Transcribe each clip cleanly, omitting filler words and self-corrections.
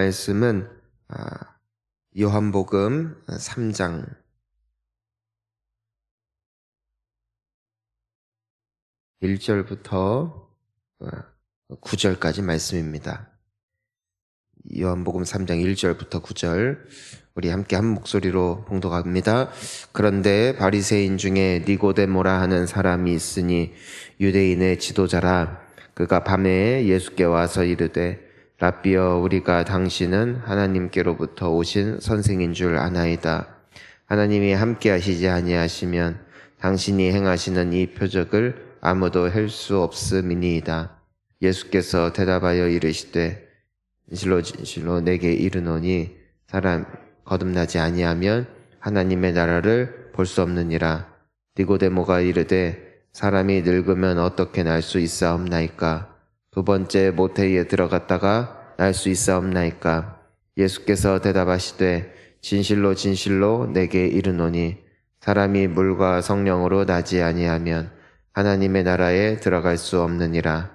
말씀은 요한복음 3장 1절부터 9절까지 말씀입니다. 요한복음 3장 1절부터 9절 우리 함께 한 목소리로 봉독합니다. 그런데 바리새인 중에 니고데모라 하는 사람이 있으니 유대인의 지도자라. 그가 밤에 예수께 와서 이르되 랍비여, 우리가 당신은 하나님께로부터 오신 선생인 줄 아나이다. 하나님이 함께 하시지 아니하시면 당신이 행하시는 이 표적을 아무도 할 수 없음이니이다. 예수께서 대답하여 이르시되 진실로 진실로 내게 이르노니 사람 거듭나지 아니하면 하나님의 나라를 볼 수 없느니라. 니고데모가 이르되 사람이 늙으면 어떻게 날 수 있사옵나이까? 두 번째 모태에 들어갔다가 날 수 있사옵나이까? 예수께서 대답하시되 진실로 진실로 내게 이르노니 사람이 물과 성령으로 나지 아니하면 하나님의 나라에 들어갈 수 없느니라.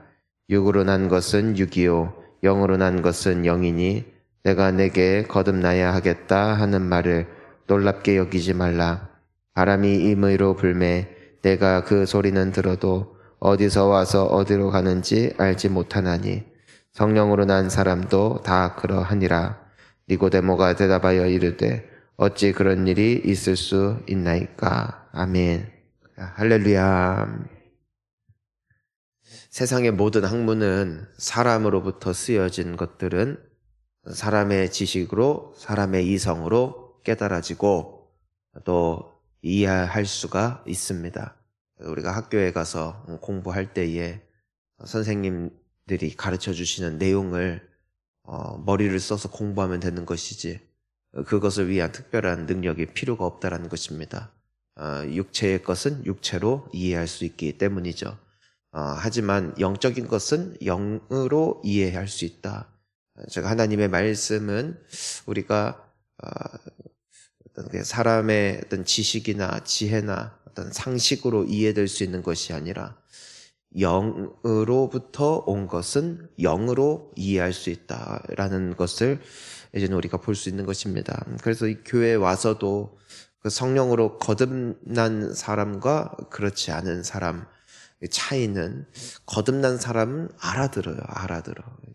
육으로 난 것은 육이요 영으로 난 것은 영이니 내가 내게 거듭나야 하겠다 하는 말을 놀랍게 여기지 말라. 바람이 임의로 불매 내가 그 소리는 들어도 어디서 와서 어디로 가는지 알지 못하나니 성령으로 난 사람도 다 그러하니라. 니고데모가 대답하여 이르되 어찌 그런 일이 있을 수 있나이까? 아멘. 할렐루야. 세상의 모든 학문은 사람으로부터 쓰여진 것들은 사람의 지식으로, 사람의 이성으로 깨달아지고 또 이해할 수가 있습니다. 우리가 학교에 가서 공부할 때에 선생님들이 가르쳐 주시는 내용을 머리를 써서 공부하면 되는 것이지 그것을 위한 특별한 능력이 필요가 없다라는 것입니다. 육체의 것은 육체로 이해할 수 있기 때문이죠. 하지만 영적인 것은 영으로 이해할 수 있다. 제가 하나님의 말씀은 우리가 어떤 사람의 어떤 지식이나 지혜나 어떤 상식으로 이해될 수 있는 것이 아니라 영으로부터 온 것은 영으로 이해할 수 있다라는 것을 이제는 우리가 볼 수 있는 것입니다. 그래서 이 교회에 와서도 그 성령으로 거듭난 사람과 그렇지 않은 사람 차이는, 거듭난 사람은 알아들어요.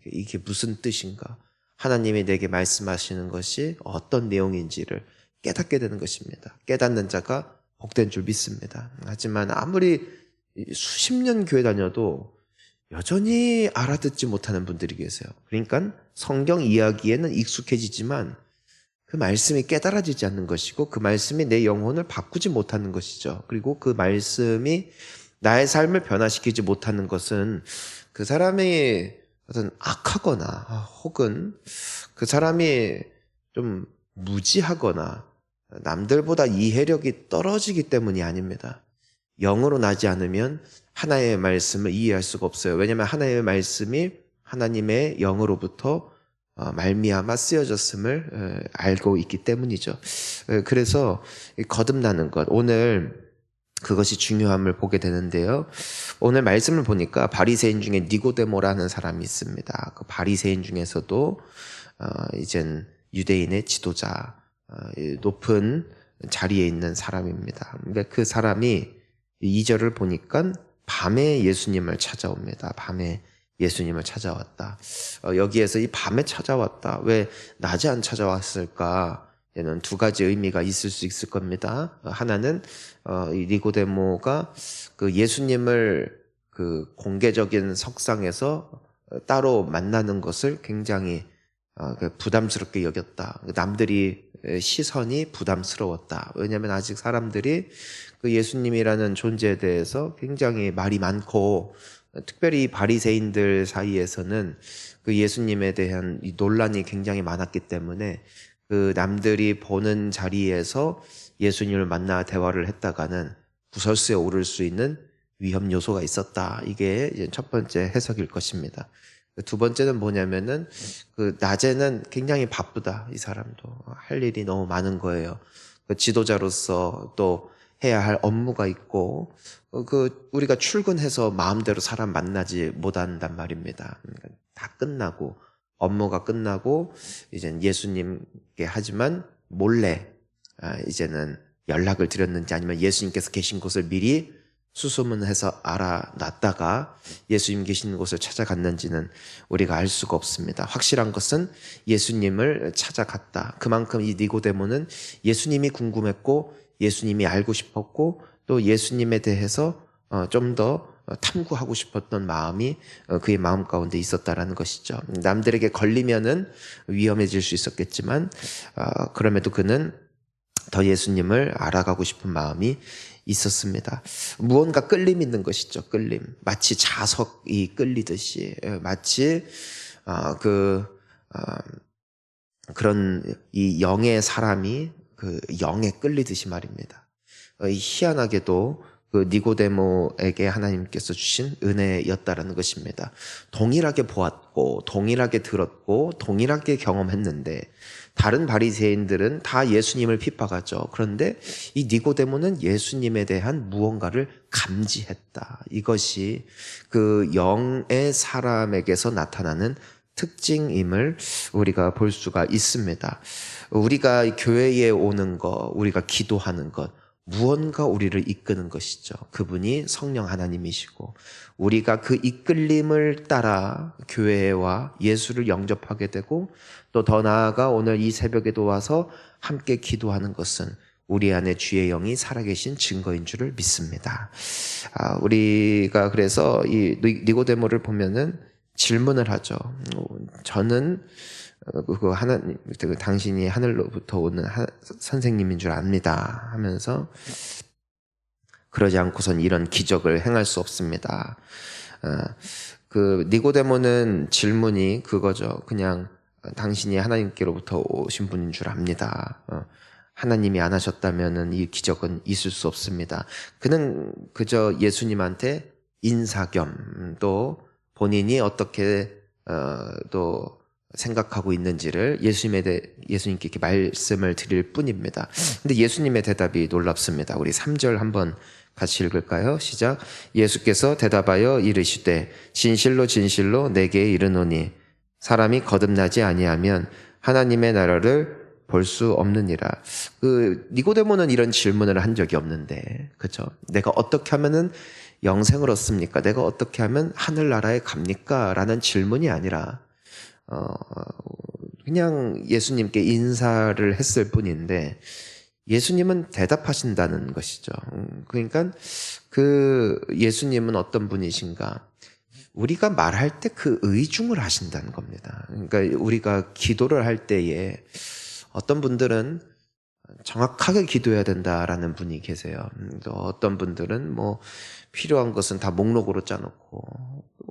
이게 무슨 뜻인가? 하나님이 내게 말씀하시는 것이 어떤 내용인지를 깨닫게 되는 것입니다. 깨닫는 자가 복된 줄 믿습니다. 하지만 아무리 수십 년 교회 다녀도 여전히 알아듣지 못하는 분들이 계세요. 그러니까 성경 이야기에는 익숙해지지만 그 말씀이 깨달아지지 않는 것이고 그 말씀이 내 영혼을 바꾸지 못하는 것이죠. 그리고 그 말씀이 나의 삶을 변화시키지 못하는 것은 그 사람이 어떤 악하거나 혹은 그 사람이 좀 무지하거나 남들보다 이해력이 떨어지기 때문이 아닙니다. 영으로 나지 않으면 하나님의 말씀을 이해할 수가 없어요. 왜냐하면 하나님의 말씀이 하나님의 영으로부터 말미암아 쓰여졌음을 알고 있기 때문이죠. 그래서 거듭나는 것, 오늘 그것이 중요함을 보게 되는데요. 오늘 말씀을 보니까 바리새인 중에 니고데모라는 사람이 있습니다. 그 바리새인 중에서도 이젠 유대인의 지도자, 높은 자리에 있는 사람입니다. 근데 그 사람이 2절을 보니까 밤에 예수님을 찾아옵니다. 밤에 예수님을 찾아왔다. 여기에서 이 밤에 찾아왔다. 왜 낮에 안 찾아왔을까? 얘는 두 가지 의미가 있을 수 있을 겁니다. 하나는 이 니고데모가 그 예수님을 그 공개적인 석상에서 따로 만나는 것을 굉장히 부담스럽게 여겼다. 남들이 시선이 부담스러웠다. 왜냐하면 아직 사람들이 그 예수님이라는 존재에 대해서 굉장히 말이 많고, 특별히 바리새인들 사이에서는 그 예수님에 대한 이 논란이 굉장히 많았기 때문에 그 남들이 보는 자리에서 예수님을 만나 대화를 했다가는 구설수에 오를 수 있는 위험 요소가 있었다. 이게 이제 첫 번째 해석일 것입니다. 두 번째는 뭐냐면은 그 낮에는 굉장히 바쁘다. 이 사람도 할 일이 너무 많은 거예요. 그 지도자로서 또 해야 할 업무가 있고 그 우리가 출근해서 마음대로 사람 만나지 못한단 말입니다. 그러니까 다 끝나고 업무가 끝나고 이제 예수님께 하지만 몰래 이제는 연락을 드렸는지 아니면 예수님께서 계신 곳을 미리 수소문해서 알아놨다가 예수님 계신 곳을 찾아갔는지는 우리가 알 수가 없습니다. 확실한 것은 예수님을 찾아갔다. 그만큼 이 니고데모는 예수님이 궁금했고 예수님이 알고 싶었고 또 예수님에 대해서 좀 더 탐구하고 싶었던 마음이 그의 마음 가운데 있었다라는 것이죠. 남들에게 걸리면은 위험해질 수 있었겠지만 그럼에도 그는 더 예수님을 알아가고 싶은 마음이 있었습니다. 무언가 끌림 있는 것이죠. 끌림. 마치 자석이 끌리듯이 마치 그런 이 영의 사람이 그 영에 끌리듯이 말입니다. 희한하게도 그 니고데모에게 하나님께서 주신 은혜였다라는 것입니다. 동일하게 보았고 동일하게 들었고 동일하게 경험했는데 다른 바리새인들은 다 예수님을 핍박하죠. 그런데 이 니고데모는 예수님에 대한 무언가를 감지했다. 이것이 그 영의 사람에게서 나타나는 특징임을 우리가 볼 수가 있습니다. 우리가 교회에 오는 것, 우리가 기도하는 것, 무언가 우리를 이끄는 것이죠. 그분이 성령 하나님이시고 우리가 그 이끌림을 따라 교회와 예수를 영접하게 되고 또 더 나아가 오늘 이 새벽에도 와서 함께 기도하는 것은 우리 안에 주의 영이 살아계신 증거인 줄을 믿습니다. 우리가 그래서 이 니고데모를 보면은 질문을 하죠. 저는 하나님, 당신이 하늘로부터 오는 선생님인 줄 압니다 하면서 그러지 않고선 이런 기적을 행할 수 없습니다. 그 니고데모는 질문이 그거죠. 그냥 당신이 하나님께로부터 오신 분인 줄 압니다. 하나님이 안 하셨다면은 이 기적은 있을 수 없습니다. 그는 그저 예수님한테 인사 겸 또 본인이 어떻게 또 생각하고 있는지를 예수님께 이렇게 말씀을 드릴 뿐입니다. 근데 예수님의 대답이 놀랍습니다. 우리 3절 한번 같이 읽을까요? 시작. 예수께서 대답하여 이르시되 진실로 진실로 내게 이르노니 사람이 거듭나지 아니하면 하나님의 나라를 볼 수 없느니라. 그 니고데모는 이런 질문을 한 적이 없는데, 그렇죠? 내가 어떻게 하면은 영생을 얻습니까? 내가 어떻게 하면 하늘나라에 갑니까? 라는 질문이 아니라 그냥 예수님께 인사를 했을 뿐인데 예수님은 대답하신다는 것이죠. 그러니까 그 예수님은 어떤 분이신가? 우리가 말할 때 그 의중을 하신다는 겁니다. 그러니까 우리가 기도를 할 때에 어떤 분들은 정확하게 기도해야 된다라는 분이 계세요. 또 어떤 분들은 뭐 필요한 것은 다 목록으로 짜놓고,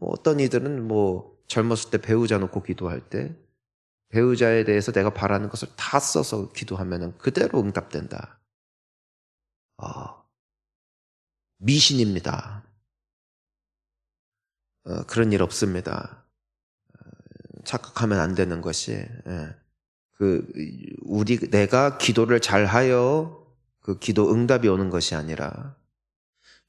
어떤 이들은 뭐 젊었을 때 배우자 놓고 기도할 때 배우자에 대해서 내가 바라는 것을 다 써서 기도하면 그대로 응답된다. 미신입니다. 그런 일 없습니다. 착각하면 안 되는 것이 내가 기도를 잘하여 그 기도 응답이 오는 것이 아니라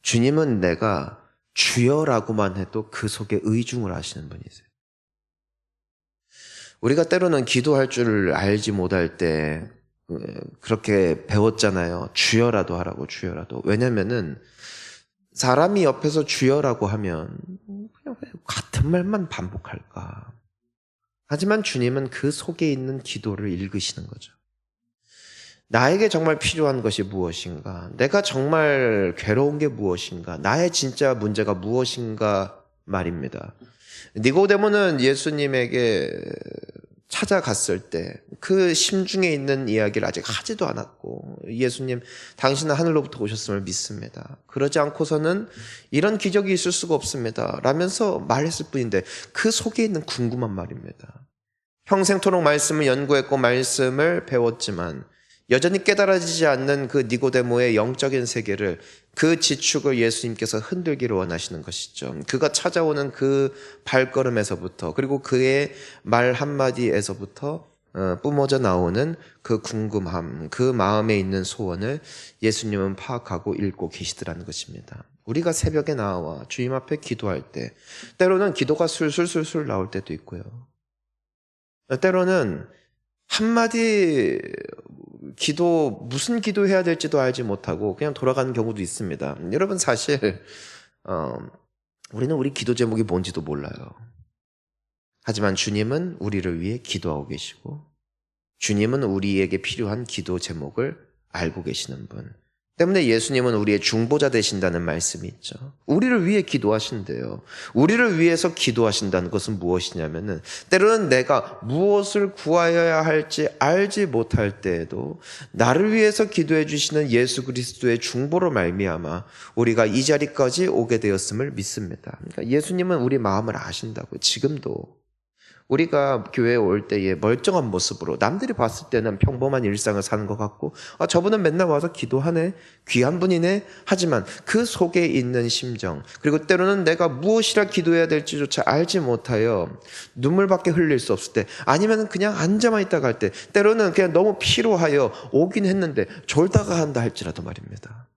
주님은 내가 주여라고만 해도 그 속에 의중을 하시는 분이세요. 우리가 때로는 기도할 줄 알지 못할 때 그렇게 배웠잖아요. 주여라도 하라고, 주여라도. 왜냐면은 사람이 옆에서 주여라고 하면 그냥 같은 말만 반복할까. 하지만 주님은 그 속에 있는 기도를 읽으시는 거죠. 나에게 정말 필요한 것이 무엇인가? 내가 정말 괴로운 게 무엇인가? 나의 진짜 문제가 무엇인가 말입니다. 니고데모는 예수님에게 찾아갔을 때 그 심중에 있는 이야기를 아직 하지도 않았고 예수님 당신은 하늘로부터 오셨음을 믿습니다. 그러지 않고서는 이런 기적이 있을 수가 없습니다 라면서 말했을 뿐인데 그 속에 있는 궁금한 말입니다. 평생토록 말씀을 연구했고 말씀을 배웠지만 여전히 깨달아지지 않는 그 니고데모의 영적인 세계를, 그 지축을 예수님께서 흔들기를 원하시는 것이죠. 그가 찾아오는 그 발걸음에서부터, 그리고 그의 말 한마디에서부터 뿜어져 나오는 그 궁금함, 그 마음에 있는 소원을 예수님은 파악하고 읽고 계시더라는 것입니다. 우리가 새벽에 나와 주님 앞에 기도할 때 때로는 기도가 술술술술 나올 때도 있고요. 때로는 한마디 무슨 기도해야 될지도 알지 못하고 그냥 돌아가는 경우도 있습니다. 여러분, 사실 우리는 우리 기도 제목이 뭔지도 몰라요. 하지만 주님은 우리를 위해 기도하고 계시고, 주님은 우리에게 필요한 기도 제목을 알고 계시는 분 때문에 예수님은 우리의 중보자 되신다는 말씀이 있죠. 우리를 위해 기도하신대요. 우리를 위해서 기도하신다는 것은 무엇이냐면은, 때로는 내가 무엇을 구하여야 할지 알지 못할 때에도 나를 위해서 기도해 주시는 예수 그리스도의 중보로 말미암아 우리가 이 자리까지 오게 되었음을 믿습니다. 그러니까 예수님은 우리 마음을 아신다고요. 지금도 우리가 교회에 올 때에 멀쩡한 모습으로 남들이 봤을 때는 평범한 일상을 사는 것 같고, 저분은 맨날 와서 기도하네, 귀한 분이네, 하지만 그 속에 있는 심정, 그리고 때로는 내가 무엇이라 기도해야 될지조차 알지 못하여 눈물밖에 흘릴 수 없을 때, 아니면 그냥 앉아만 있다가 할 때, 때로는 그냥 너무 피로하여 오긴 했는데 졸다가 한다 할지라도 말입니다.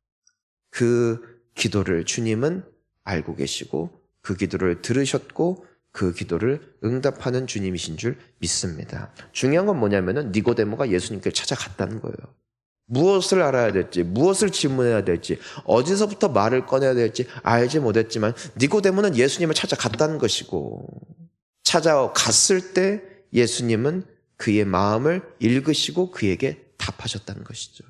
그 기도를 주님은 알고 계시고, 그 기도를 들으셨고, 그 기도를 응답하는 주님이신 줄 믿습니다. 중요한 건 뭐냐면은 니고데모가 예수님께 찾아갔다는 거예요. 무엇을 알아야 될지, 무엇을 질문해야 될지, 어디서부터 말을 꺼내야 될지 알지 못했지만 니고데모는 예수님을 찾아갔다는 것이고, 찾아갔을 때 예수님은 그의 마음을 읽으시고 그에게 답하셨다는 것이죠.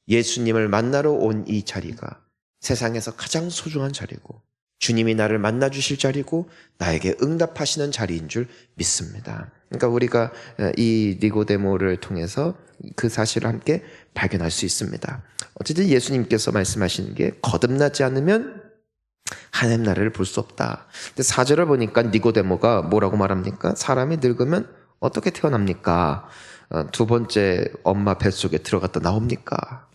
예수님을 만나러 온 이 자리가 세상에서 가장 소중한 자리고, 주님이 나를 만나 주실 자리고 나에게 응답하시는 자리인 줄 믿습니다. 그러니까 우리가 이 니고데모를 통해서 그 사실을 함께 발견할 수 있습니다. 어쨌든 예수님께서 말씀하시는 게 거듭나지 않으면 하나님 나라를 볼 수 없다. 근데 4절을 보니까 니고데모가 뭐라고 말합니까? 사람이 늙으면 어떻게 태어납니까? 두 번째 엄마 뱃속에 들어갔다 나옵니까?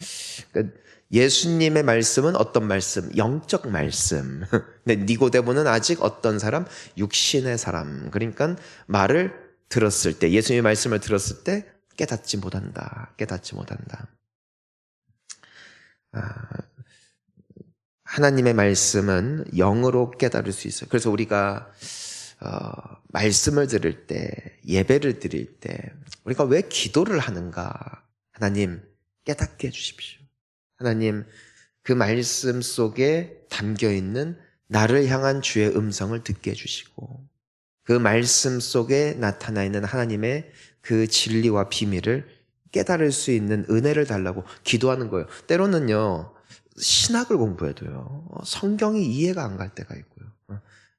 그러니까 예수님의 말씀은 어떤 말씀? 영적 말씀. 근데 니고데모는 아직 어떤 사람? 육신의 사람. 그러니까 말을 들었을 때, 예수님의 말씀을 들었을 때 깨닫지 못한다. 깨닫지 못한다. 하나님의 말씀은 영으로 깨달을 수 있어요. 그래서 우리가 말씀을 들을 때, 예배를 드릴 때 우리가 왜 기도를 하는가? 하나님 깨닫게 해주십시오. 하나님, 그 말씀 속에 담겨있는 나를 향한 주의 음성을 듣게 해주시고, 그 말씀 속에 나타나 있는 하나님의 그 진리와 비밀을 깨달을 수 있는 은혜를 달라고 기도하는 거예요. 때로는요, 신학을 공부해도요, 성경이 이해가 안 갈 때가 있고요.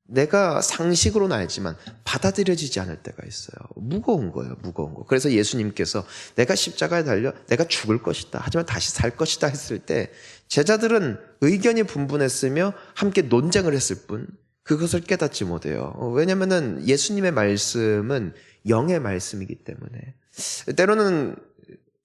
내가 상식으로는 알지만 받아들여지지 않을 때가 있어요. 무거운 거예요, 무거운 거. 그래서 예수님께서 내가 십자가에 달려 내가 죽을 것이다, 하지만 다시 살 것이다 했을 때 제자들은 의견이 분분했으며 함께 논쟁을 했을 뿐 그것을 깨닫지 못해요. 왜냐하면 예수님의 말씀은 영의 말씀이기 때문에. 때로는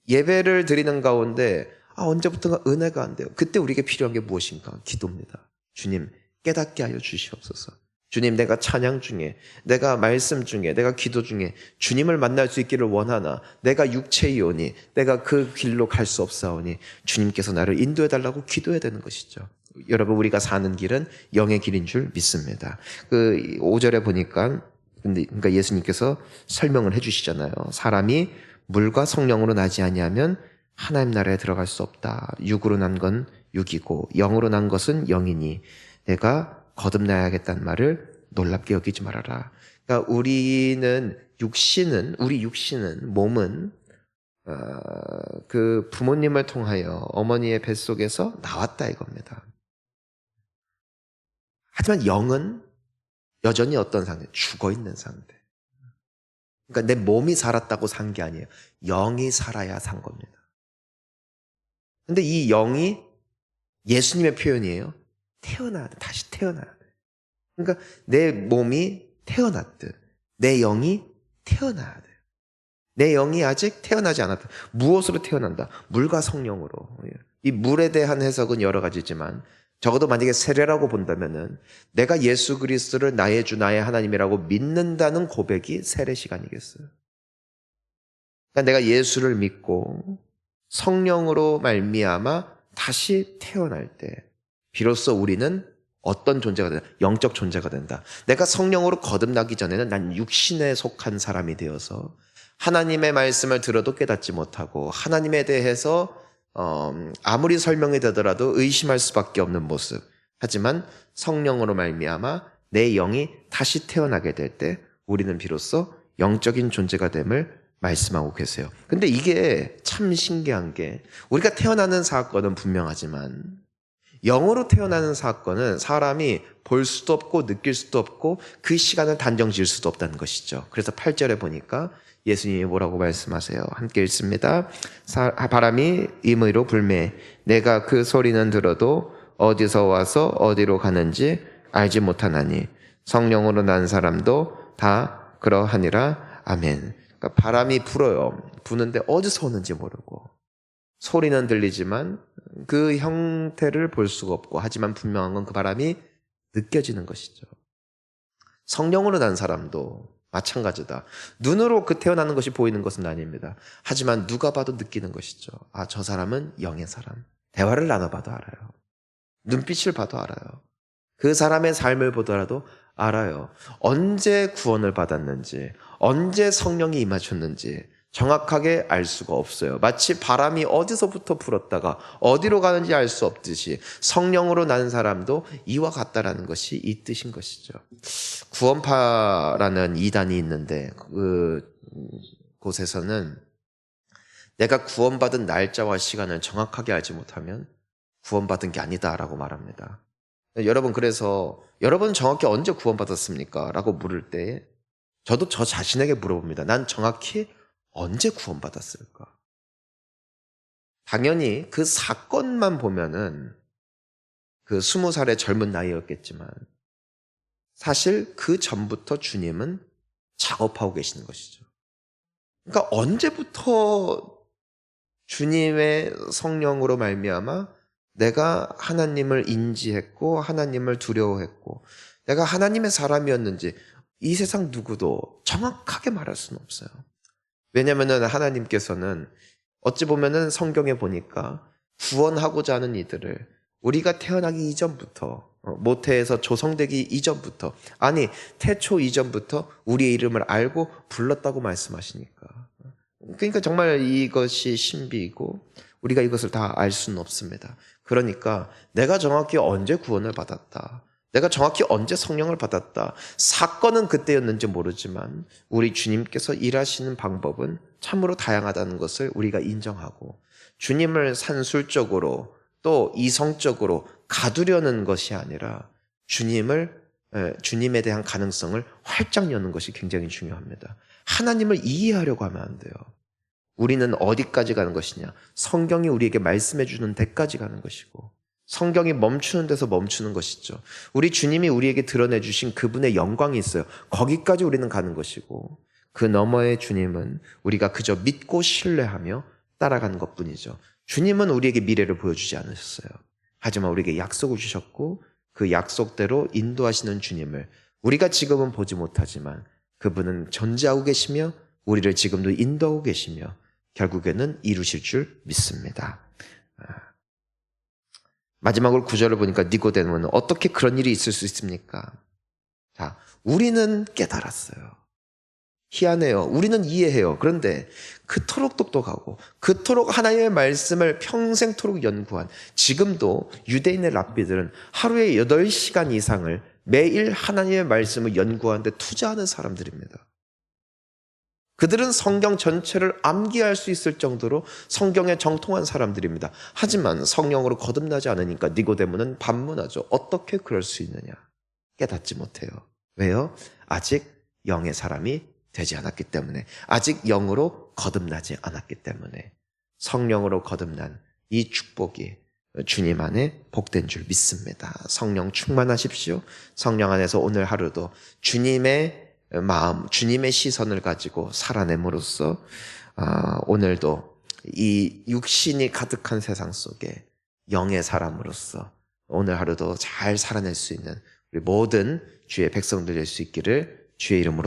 예배를 드리는 가운데 언제부턴가 은혜가 안 돼요. 그때 우리에게 필요한 게 무엇인가? 기도입니다. 주님 깨닫게 하여 주시옵소서. 주님, 내가 찬양 중에, 내가 말씀 중에, 내가 기도 중에 주님을 만날 수 있기를 원하나 내가 육체이오니 내가 그 길로 갈 수 없사오니 주님께서 나를 인도해달라고 기도해야 되는 것이죠. 여러분, 우리가 사는 길은 영의 길인 줄 믿습니다. 그 5절에 보니까 그러니까 예수님께서 설명을 해주시잖아요. 사람이 물과 성령으로 나지 아니하면 하나님 나라에 들어갈 수 없다. 육으로 난 건 육이고 영으로 난 것은 영이니 내가 거듭나야겠다는 말을 놀랍게 여기지 말아라. 그러니까 우리 육신은, 몸은 그 부모님을 통하여 어머니의 뱃속에서 나왔다 이겁니다. 하지만 영은 여전히 어떤 상태? 죽어있는 상태. 그러니까 내 몸이 살았다고 산 게 아니에요. 영이 살아야 산 겁니다. 근데 이 영이 예수님의 표현이에요. 태어나야 돼. 다시 태어나야 돼. 그러니까 내 몸이 태어났듯 내 영이 태어나야 돼. 내 영이 아직 태어나지 않았다. 무엇으로 태어난다? 물과 성령으로. 이 물에 대한 해석은 여러 가지지만 적어도 만약에 세례라고 본다면은 내가 예수 그리스도를 나의 주 나의 하나님이라고 믿는다는 고백이 세례식 아니겠어요? 그러니까 내가 예수를 믿고 성령으로 말미암아 다시 태어날 때 비로소 우리는 어떤 존재가 된다? 영적 존재가 된다. 내가 성령으로 거듭나기 전에는 난 육신에 속한 사람이 되어서 하나님의 말씀을 들어도 깨닫지 못하고 하나님에 대해서 아무리 설명이 되더라도 의심할 수밖에 없는 모습. 하지만 성령으로 말미암아 내 영이 다시 태어나게 될 때 우리는 비로소 영적인 존재가 됨을 말씀하고 계세요. 근데 이게 참 신기한 게 우리가 태어나는 사건은 분명하지만 영으로 태어나는 사건은 사람이 볼 수도 없고 느낄 수도 없고 그 시간을 단정 지을 수도 없다는 것이죠. 그래서 8절에 보니까 예수님이 뭐라고 말씀하세요? 함께 읽습니다. 바람이 임의로 불매 내가 그 소리는 들어도 어디서 와서 어디로 가는지 알지 못하나니 성령으로 난 사람도 다 그러하니라. 아멘. 그러니까 바람이 불어요. 부는데 어디서 오는지 모르고 소리는 들리지만 그 형태를 볼 수가 없고 하지만 분명한 건 그 바람이 느껴지는 것이죠. 성령으로 난 사람도 마찬가지다. 눈으로 그 태어나는 것이 보이는 것은 아닙니다. 하지만 누가 봐도 느끼는 것이죠. 아, 저 사람은 영의 사람. 대화를 나눠봐도 알아요. 눈빛을 봐도 알아요. 그 사람의 삶을 보더라도 알아요. 언제 구원을 받았는지, 언제 성령이 임하셨는지 정확하게 알 수가 없어요. 마치 바람이 어디서부터 불었다가 어디로 가는지 알 수 없듯이 성령으로 난 사람도 이와 같다라는 것이 이 뜻인 것이죠. 구원파라는 이단이 있는데 그곳에서는 내가 구원받은 날짜와 시간을 정확하게 알지 못하면 구원받은 게 아니다라고 말합니다. 여러분, 그래서 여러분 정확히 언제 구원받았습니까? 라고 물을 때 저도 저 자신에게 물어봅니다. 난 정확히 언제 구원받았을까? 당연히 그 사건만 보면은 그 20살의 젊은 나이였겠지만 사실 그 전부터 주님은 작업하고 계시는 것이죠. 그러니까 언제부터 주님의 성령으로 말미암아 내가 하나님을 인지했고 하나님을 두려워했고 내가 하나님의 사람이었는지 이 세상 누구도 정확하게 말할 수는 없어요. 왜냐하면 하나님께서는 어찌 보면은 성경에 보니까 구원하고자 하는 이들을 우리가 태어나기 이전부터 모태에서 조성되기 이전부터 아니 태초 이전부터 우리의 이름을 알고 불렀다고 말씀하시니까 그러니까 정말 이것이 신비이고 우리가 이것을 다 알 수는 없습니다. 그러니까 내가 정확히 언제 구원을 받았다, 내가 정확히 언제 성령을 받았다, 사건은 그때였는지 모르지만 우리 주님께서 일하시는 방법은 참으로 다양하다는 것을 우리가 인정하고 주님을 산술적으로 또 이성적으로 가두려는 것이 아니라 주님에 대한 가능성을 활짝 여는 것이 굉장히 중요합니다. 하나님을 이해하려고 하면 안 돼요. 우리는 어디까지 가는 것이냐? 성경이 우리에게 말씀해 주는 데까지 가는 것이고 성경이 멈추는 데서 멈추는 것이죠. 우리 주님이 우리에게 드러내 주신 그분의 영광이 있어요. 거기까지 우리는 가는 것이고 그 너머의 주님은 우리가 그저 믿고 신뢰하며 따라가는 것뿐이죠. 주님은 우리에게 미래를 보여주지 않으셨어요. 하지만 우리에게 약속을 주셨고 그 약속대로 인도하시는 주님을 우리가 지금은 보지 못하지만 그분은 존재하고 계시며 우리를 지금도 인도하고 계시며 결국에는 이루실 줄 믿습니다. 마지막으로 9절을 보니까 니고데모는 어떻게 그런 일이 있을 수 있습니까? 자, 우리는 깨달았어요. 희한해요. 우리는 이해해요. 그런데 그토록 똑똑하고 그토록 하나님의 말씀을 평생토록 연구한 지금도 유대인의 랍비들은 하루에 8시간 이상을 매일 하나님의 말씀을 연구하는데 투자하는 사람들입니다. 그들은 성경 전체를 암기할 수 있을 정도로 성경에 정통한 사람들입니다. 하지만 성령으로 거듭나지 않으니까 니고데모는 반문하죠. 어떻게 그럴 수 있느냐? 깨닫지 못해요. 왜요? 아직 영의 사람이 되지 않았기 때문에, 아직 영으로 거듭나지 않았기 때문에. 성령으로 거듭난 이 축복이 주님 안에 복된 줄 믿습니다. 성령 충만하십시오. 성령 안에서 오늘 하루도 주님의 마음, 주님의 시선을 가지고 살아냄으로써 오늘도 이 육신이 가득한 세상 속에 영의 사람으로서 오늘 하루도 잘 살아낼 수 있는 우리 모든 주의 백성들 될 수 있기를 주의 이름으로